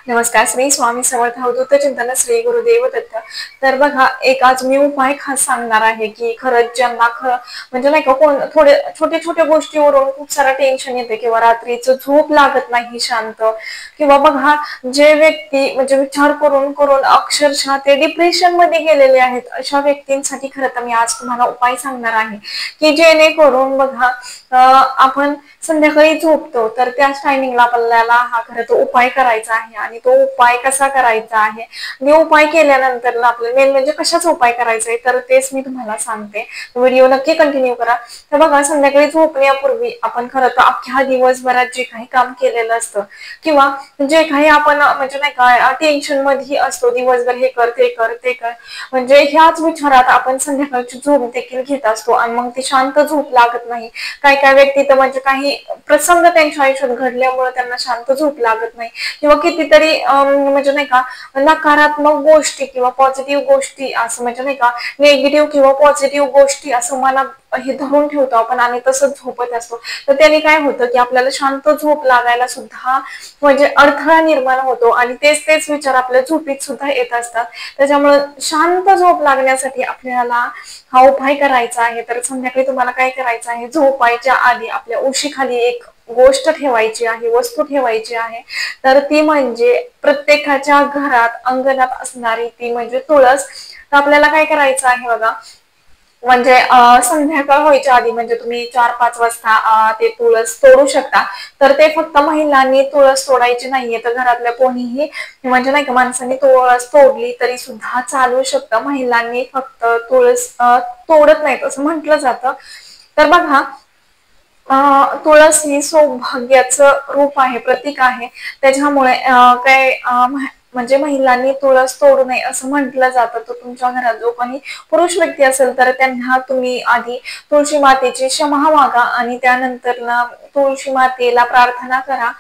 नमस्कार. श्री स्वामी समर्थ अवधूत चिंतन श्री गुरुदेव दत्त. तर बघा, एक आज मी उपाय खास सांगणार आहे, की खरंच ज्यांना खरं म्हणजे नाही का थोडे छोट्या-छोट्या गोष्टीवरून खूप सारं टेन्शन येते किंवा रात्रीचं झोप लागत नाही शांत किंवा बघा जे व्यक्ती म्हणजे विचार करून अक्षरशः ते डिप्रेशनमध्ये गेलेले आहेत, अशा व्यक्तींसाठी खरं तर मी आज तुम्हाला उपाय सांगणार आहे, की जेणेकरून बघा आपण संध्याकाळी झोपतो तर त्याच टायमिंगला आपल्याला हा खरं तर उपाय करायचा आहे आणि तो उपाय कसा करायचा आहे आणि उपाय केल्यानंतर ना आपल्याला मेन म्हणजे कशाचा उपाय करायचा आहे तर तेच मी तुम्हाला सांगते. व्हिडिओ नक्की कंटिन्यू करा. तर बघा, संध्याकाळी झोपण्यापूर्वी आपण खरं तर अख्ख्या दिवसभरात जे काही काम केलेलं असतं किंवा जे काही आपण म्हणजे नाही का टेन्शन मध्ये असतो, दिवसभर हे कर ते कर ते कर, म्हणजे ह्याच विचारात आपण संध्याकाळची झोप देखील घेत असतो आणि मग ती शांत झोप लागत नाही. काही काही व्यक्ती तर म्हणजे काही प्रसंग त्यांच्या आयुष्यात घडल्यामुळे त्यांना शांत झोप लागत नाही किंवा कितीतरी म्हणजे नाही का नकारात्मक गोष्टी किंवा पॉझिटिव्ह गोष्टी असं म्हणजे नाही का निगेटिव्ह किंवा पॉझिटिव्ह गोष्टी असं मनात हे धरून ठेवतो आपण आणि तसंच झोपत असतो. तर त्याने काय होतं, की आपल्याला शांत झोप लागायला सुद्धा म्हणजे अडथळा निर्माण होतो आणि तेच तेच विचार आपल्या झोपीत सुद्धा येत असतात. त्याच्यामुळे शांत झोप लागण्यासाठी आपल्याला हा उपाय करायचा आहे. तर संध्याकाळी तुम्हाला काय करायचं आहे, झोपायच्या आधी आपल्या उशीखाली एक गोष्ट ठेवायची आहे, वस्तू ठेवायची आहे. तर ती म्हणजे प्रत्येकाच्या घरात अंगणात असणारी ती म्हणजे तुळस. तर आपल्याला काय करायचं आहे बघा, म्हणजे संध्याकाळ व्हायच्या आधी म्हणजे तुम्ही 4-5 वाजता ते तुळस तोडू शकता. तर ते फक्त महिलांनी तुळस तोडायची नाहीये, तर घरातल्या कोणीही म्हणजे नाही का माणसांनी तुळस तोडली तरी सुद्धा चालू शकतं. महिलांनी फक्त तुळस तोडत नाहीत असं म्हटलं जातं. तर बघा, तुळस ही सौभाग्याचं रूप आहे, प्रतीक आहे. त्याच्यामुळे काय म्हणजे महिलांनी तुळस तोडू नये असं म्हटलं जातं. तर तुमच्या घरात जो कोणी पुरुष व्यक्ती असेल तर त्यांना तुम्ही आधी तुळशी मातेची क्षमा मागा आणि त्यानंतर ना तुळशी मातेला प्रार्थना करा,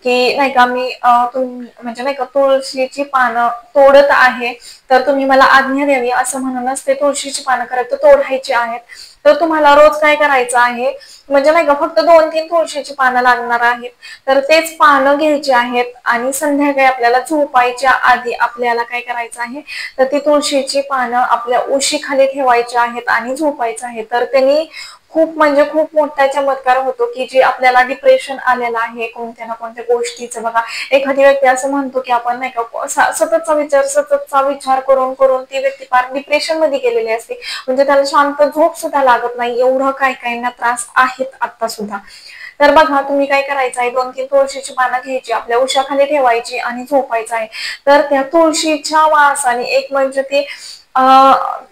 की नाही का मी म्हणजे नाही का तुळशीची पानं तोडत आहे, तर तुम्ही मला आज्ञा द्यावी असं म्हणूनच ते तुळशीची पानं खरं तर तोडायची आहेत. तर तुम्हाला रोज काय करायचं आहे, म्हणजे नाही का फक्त 2-3 तुळशीची पानं लागणार आहेत. तर तेच पानं घ्यायची आहेत आणि संध्याकाळी आपल्याला झोपायच्या आधी आपल्याला काय करायचं आहे, तर ती तुळशीची पानं आपल्या उशीखाली ठेवायची आहेत आणि झोपायचं आहे. तर त्यांनी खूप म्हणजे खूप मोठा चमत्कार होतो, की जे आपल्याला डिप्रेशन आलेलं आहे कोणत्या ना कोणत्या गोष्टीचं बघा. एखादी व्यक्ती असं म्हणतो, की आपण नाही का सततचा विचार करून ती व्यक्ती फार डिप्रेशन मध्ये गेलेली असते. म्हणजे त्याला शांत झोप सुद्धा लागत नाही. एवढं काही काहींना त्रास आहेत आता सुद्धा. तर बघा, तुम्ही काय करायचं आहे, 2-3 तुळशीची पानं घ्यायची, आपल्या उशाखाली ठेवायची आणि झोपायचं आहे. तर त्या तुळशीच्या वासाने एक म्हणजे ते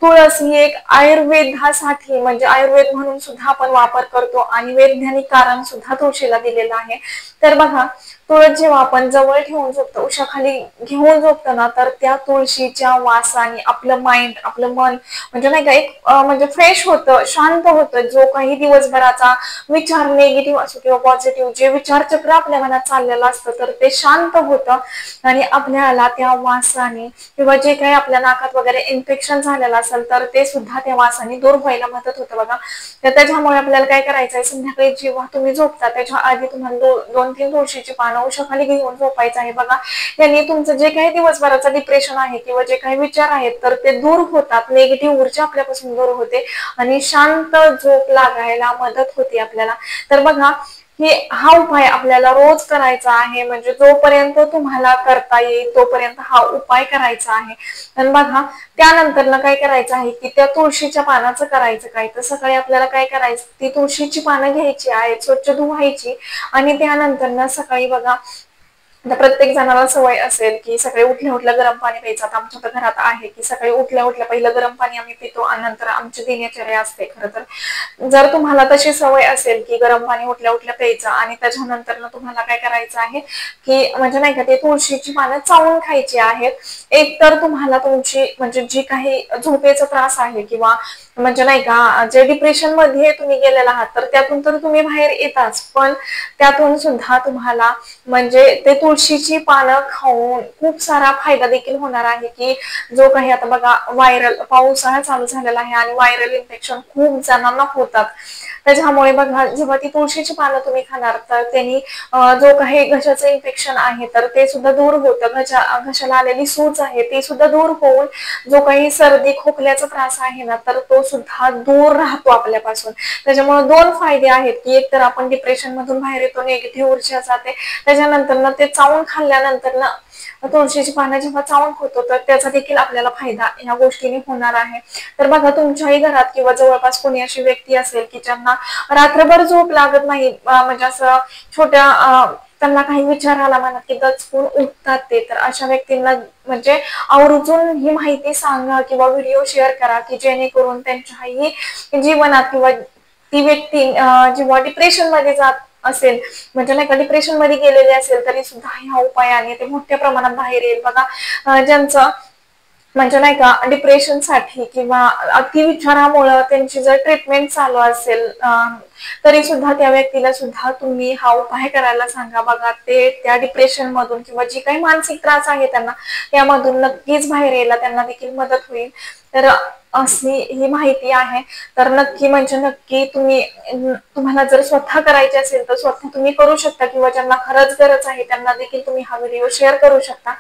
तुळस ही एक आयुर्वेदासाठी म्हणजे आयुर्वेद म्हणून सुद्धा आपण वापर करतो आणि वैज्ञानिक कारण सुद्धा तुळशीला दिलेलं आहे. तर बघा, तुळस जेव्हा आपण जवळ ठेवून झोपतो, उशाखाली घेऊन झोपतो ना, तर त्या तुळशीच्या वासाने आपलं माइंड, आपलं मन म्हणजे नाही का एक म्हणजे फ्रेश होतं, शांत होतं. जो काही दिवसभराचा विचार निगेटिव्ह असो किंवा पॉझिटिव्ह जे विचारचक्र आपल्या मनात चाललेलं असतं, तर ते शांत होतं आणि आपल्याला त्या वासाने किंवा जे काही आपल्या नाकात वगैरे इन्फेक्शन झालेलं असेल तर ते सुद्धा त्या वासाने दूर व्हायला मदत होतं बघा. तर त्याच्यामुळे आपल्याला काय करायचं आहे, संध्याकाळी जेव्हा तुम्ही झोपता त्याच्या आधी तुम्हाला 2-3 तुळशीची पानं उशाखाली घेऊन झोपायचं आहे बघा. यांनी तुमचं जे काही दिवसभराचं डिप्रेशन आहे किंवा जे काही विचार आहेत तर ते दूर होतात, निगेटिव्ह ऊर्जा आपल्यापासून दूर होते आणि शांत झोप लागायला मदत होते आपल्याला. तर बघा, की हा उपाय आपल्याला रोज करायचा आहे, म्हणजे जोपर्यंत तुम्हाला करता येईल तोपर्यंत हा उपाय करायचा आहे. आणि बघा, त्यानंतर ना काय करायचं आहे, की त्या तुळशीच्या पानाचं करायचं काय, तर सकाळी आपल्याला काय करायचं, ती तुळशीची पानं घ्यायची आहेत, स्वच्छ धुवायची आणि त्यानंतर ना सकाळी बघा, आता प्रत्येक जणाला सवय असेल, की सकाळी उठल्या-उठल्या गरम पाणी प्यायचं. आता आमच्या तर घरात आहे, की सकाळी उठल्या-उठल्या पहिलं गरम पाणी आम्ही पितो आणि नंतर आमची दिनचर्या असते खरं तर. जर तुम्हाला तशी सवय असेल, की गरम पाणी उठल्या-उठल्या प्यायचं आणि त्याच्यानंतर ना तुम्हाला काय करायचं आहे, की म्हणजे नाही का ते तुळशीची पानं चावून खायची आहेत. एक तर तुम्हाला तुमची म्हणजे जी काही झोपेचा त्रास आहे किंवा म्हणजे नाही का जे डिप्रेशन मध्ये तुम्ही गेलेला आहात, तर त्यातून तर तुम्ही बाहेर येताच, पण त्यातून सुद्धा तुम्हाला म्हणजे ते तुळशीची पानं खाऊन खूप सारा फायदा देखील होणार आहे, की जो काही आता बघा पावसाळा चालू झालेला आहे आणि व्हायरल इन्फेक्शन खूप जणांना होतात. त्याच्यामुळे बघा जेव्हा ती तुळशीची पानं तुम्ही खाणार तर त्यांनी जो काही घशाचं इन्फेक्शन आहे तर ते सुद्धा दूर होतं. घशाला आलेली सूज आहे ती सुद्धा दूर होऊन जो काही सर्दी खोकल्याचा त्रास आहे ना तर तो सुद्धा दूर राहतो आपल्यापासून. त्याच्यामुळे दोन फायदे आहेत की एक तर आपण डिप्रेशन मधून बाहेर येतो, निगेटिव्ह ऊर्जा जाते. त्याच्यानंतर ना ते चावून खाल्ल्यानंतर ना तुळशीची पानं जेव्हा चावून होतो तर त्याचा देखील आपल्याला फायदा या गोष्टीने होणार आहे. तर बघा तुमच्याही घरात किंवा जवळपास कोणी अशी व्यक्ती असेल की ज्यांना रात्रभर झोप लागत नाही, म्हणजे असं छोट्या त्यांना काही विचार आला मनात की दचकून उठतात ते, तर अशा व्यक्तींना म्हणजे आवर्जून ही माहिती सांगा किंवा व्हिडिओ शेअर करा की जेणेकरून त्यांच्याही जीवनात किंवा ती व्यक्ती जेव्हा डिप्रेशन मध्ये जात असेल, म्हणजे नाही का डिप्रेशन मध्ये गेलेले असेल तरी सुद्धा ह्या उपायाने ते मोठ्या प्रमाणात बाहेर येईल. बघा ज्यांचं म्हणजे नाही का डिप्रेशनसाठी किंवा अतिविचारामुळे त्यांची जर ट्रीटमेंट चालू असेल तरी सुद्धा त्या व्यक्तीला सुद्धा तुम्ही हा उपाय करायला सांगा. बघा ते त्या डिप्रेशन मधून किंवा जी काही मानसिक त्रास आहे त्यांना त्यामधून नक्कीच बाहेर यायला त्यांना देखील मदत होईल. तर अशी ही माहिती आहे. तर नक्की म्हणजे नक्की तुम्हाला जर स्वतः करायचे असेल तर स्वतः तुम्ही करू शकता किंवा ज्यांना खरंच गरज आहे त्यांना देखील तुम्ही हा व्हिडिओ शेअर करू शकता.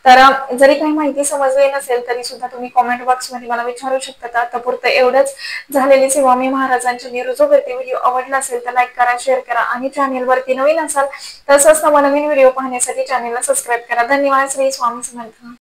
तर जरी काही माहिती समजली नसेल तरी सुद्धा तुम्ही कॉमेंट बॉक्समध्ये मला विचारू शकता. तर आतापुरतं एवढंच. झालेली सेवा मी महाराजांची निरुजो करते. व्हिडिओ आवडला असेल तर लाईक करा, शेअर करा आणि चॅनेलवरती नवीन असाल तसंच नवनवीन व्हिडिओ पाहण्यासाठी चॅनेलला सबस्क्राईब करा. धन्यवाद. श्री स्वामी समर्थ.